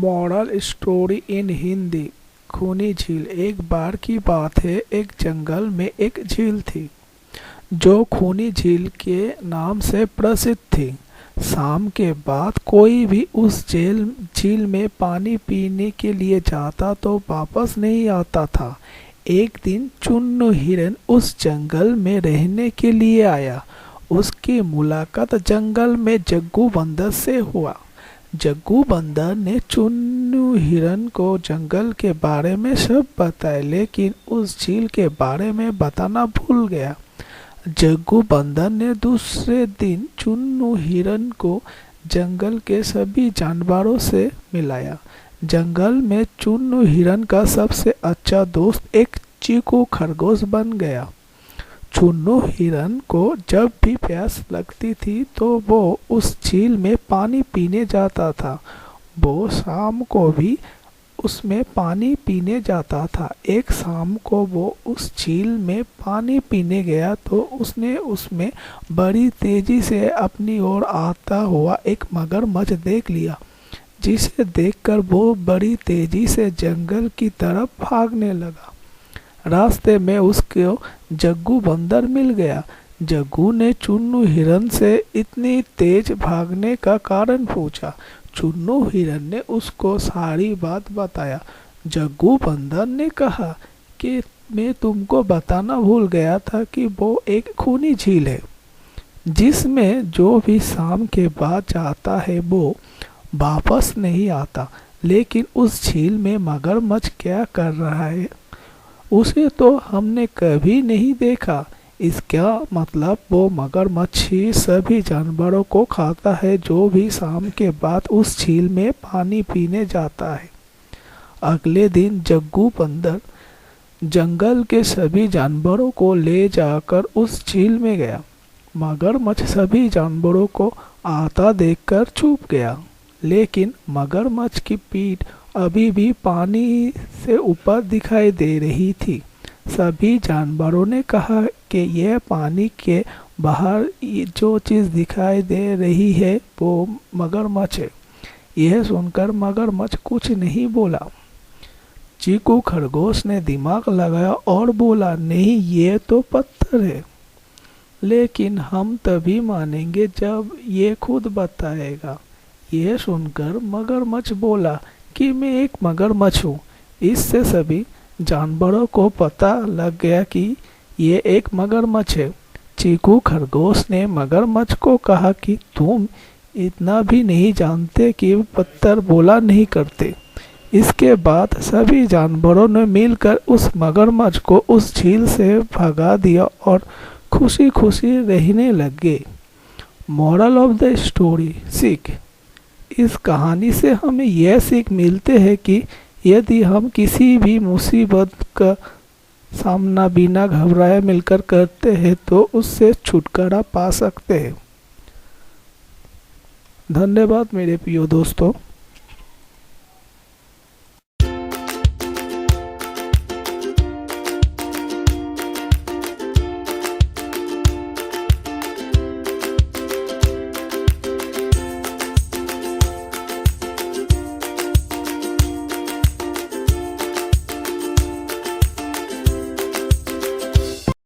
Moral story in Hindi. खूनी झील। एक बार की बात है, एक जंगल में एक झील थी जो खूनी झील के नाम से प्रसिद्ध थी। शाम के बाद कोई भी उस झील में पानी पीने के लिए जाता तो वापस नहीं आता था। एक दिन चुन्नू हिरन उस जंगल में रहने के लिए आया। उसकी मुलाकात जंगल में जग्गू बंदर से हुआ। जग्गू बंदर ने चुन्नू हिरन को जंगल के बारे में सब बताया, लेकिन उस झील के बारे में बताना भूल गया। जग्गू बंदर ने दूसरे दिन चुन्नू हिरन को जंगल के सभी जानवरों से मिलाया। जंगल में चुन्नू हिरन का सबसे अच्छा दोस्त एक चीकू खरगोश बन गया। चुन्नू हिरन को जब भी प्यास लगती थी तो वो उस झील में पानी पीने जाता था। वो शाम को भी उसमें पानी पीने जाता था। एक शाम को वो उस झील में पानी पीने गया तो उसने उसमें बड़ी तेजी से अपनी ओर आता हुआ एक मगरमच्छ देख लिया, जिसे देखकर वो बड़ी तेजी से जंगल की तरफ भागने लगा। रास्ते में उसको जग्गू बंदर मिल गया। जग्गू ने चुन्नू हिरन से इतनी तेज भागने का कारण पूछा। चुन्नू हिरन ने उसको सारी बात बताया। जग्गू बंदर ने कहा कि मैं तुमको बताना भूल गया था कि वो एक खूनी झील है, जिसमें जो भी शाम के बाद जाता है वो वापस नहीं आता। लेकिन उस झील में मगरमच्छ क्या कर रहा है, उसे तो हमने कभी नहीं देखा। इसका मतलब वो मगरमच्छ ही सभी जानवरों को खाता है जो भी शाम के बाद उस झील में पानी पीने जाता है। अगले दिन जग्गू बंदर जंगल के सभी जानवरों को ले जाकर उस झील में गया। मगरमच्छ सभी जानवरों को आता देखकर छुप गया, लेकिन मगरमच्छ की पीठ अभी भी पानी से ऊपर दिखाई दे रही थी। सभी जानवरों ने कहा कि यह पानी के बाहर जो चीज़ दिखाई दे रही है वो मगरमच्छ है। यह सुनकर मगरमच्छ कुछ नहीं बोला। चीकू खरगोश ने दिमाग लगाया और बोला, नहीं, ये तो पत्थर है। लेकिन हम तभी मानेंगे जब ये खुद बताएगा। यह सुनकर मगरमच्छ बोला कि मैं एक मगरमच्छ हूँ। इससे सभी जानवरों को पता लग गया कि ये एक मगरमच्छ है। चीकू खरगोश ने मगरमच्छ को कहा कि तुम इतना भी नहीं जानते कि पत्थर बोला नहीं करते। इसके बाद सभी जानवरों ने मिलकर उस मगरमच्छ को उस झील से भगा दिया और खुशी खुशी रहने लगे। Moral of the story. सीख। इस कहानी से हमें यह सीख मिलते है कि यदि हम किसी भी मुसीबत का सामना बिना घबराए मिलकर करते हैं तो उससे छुटकारा पा सकते हैं। धन्यवाद मेरे प्रिय दोस्तों।